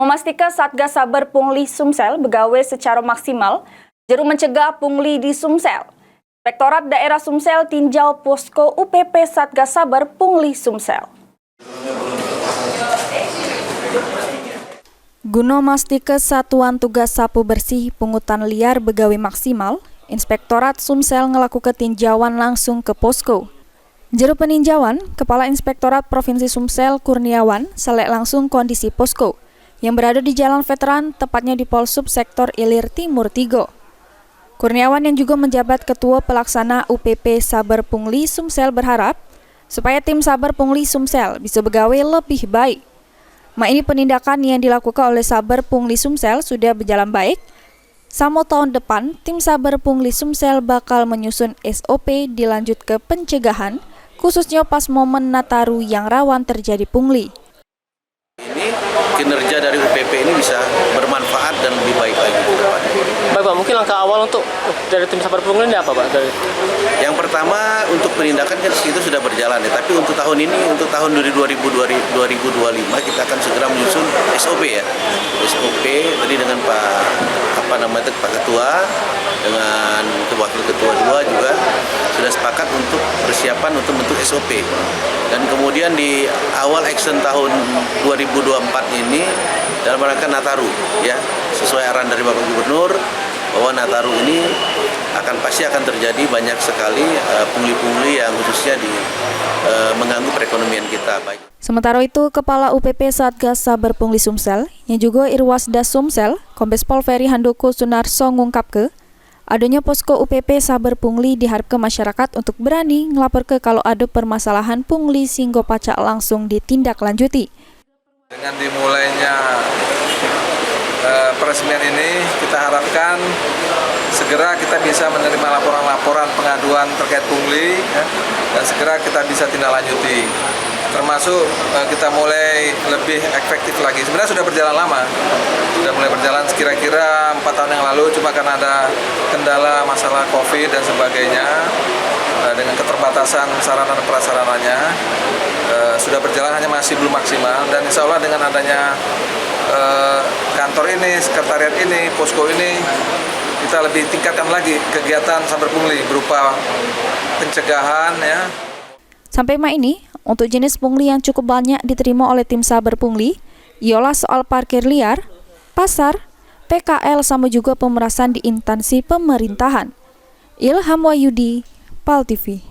Memastikan Satgas Saber Pungli Sumsel begawe secara maksimal, juru mencegah pungli di Sumsel. Inspektorat Daerah Sumsel tinjau posko UPP Satgas Saber Pungli Sumsel. Guna memastikan Satuan Tugas Sapu Bersih Pungutan Liar begawe maksimal, Inspektorat Sumsel ngelakukan tinjauan langsung ke posko. Juru peninjauan, Kepala Inspektorat Provinsi Sumsel Kurniawan selek langsung kondisi posko yang berada di Jalan Veteran, tepatnya di Polsub Sektor Ilir Timur 3. Kurniawan yang juga menjabat Ketua Pelaksana UPP Saber Pungli Sumsel berharap supaya tim Saber Pungli Sumsel bisa begawe lebih baik. Ini penindakan yang dilakukan oleh Saber Pungli Sumsel sudah berjalan baik. Sama tahun depan, tim Saber Pungli Sumsel bakal menyusun SOP dilanjut ke pencegahan, khususnya pas momen Nataru yang rawan terjadi pungli. Ini kinerja dari UPP ini bisa bermanfaat dan lebih baik lagi ke depan. Baik Pak, mungkin langkah awal untuk dari tim Saber Pungli ini apa Pak? Yang pertama untuk penindakan kan itu sudah berjalan ya, tapi untuk tahun ini, untuk tahun 2025 kita akan segera menyusun SOP ya. SOP tadi dengan Pak Ketua dengan Wakil Ketua 2 juga sudah sepakat untuk persiapan untuk bentuk SOP. Dan kemudian di awal action tahun 2024 ini dalam rangka Nataru ya, sesuai arahan dari Bapak Gubernur bahwa Nataru ini pasti akan terjadi banyak sekali pungli-pungli yang khususnya mengganggu perekonomian kita. Baik. Sementara itu, Kepala UPP Satgas Saber Pungli Sumsel yang juga Irwasda Sumsel, Kombes Pol Ferry Handoko Sunarso ngungkapke, adanya posko UPP Saber Pungli diharapkan masyarakat untuk berani ngelapor ke kalau ada permasalahan pungli sehingga pacak langsung ditindaklanjuti. Dengan dimulainya peresmian ini, kita harapkan segera kita bisa menerima laporan-laporan pengaduan terkait pungli ya, dan segera kita bisa tindak lanjuti. Termasuk kita mulai lebih efektif lagi. Sebenarnya sudah berjalan lama, sudah mulai berjalan kira-kira 4 tahun yang lalu, cuma karena ada kendala masalah COVID dan sebagainya, dengan keterbatasan sarana dan prasarananya, sudah berjalan hanya masih belum maksimal. Dan insya Allah dengan adanya kantor ini, sekretariat ini, posko ini, kita lebih tingkatkan lagi kegiatan Saber Pungli berupa pencegahan ya. Sampai ini, untuk jenis pungli yang cukup banyak diterima oleh tim Saber Pungli, ialah soal parkir liar, pasar, PKL sama juga pemerasan di instansi pemerintahan. Ilham Wahyudi, PAL TV.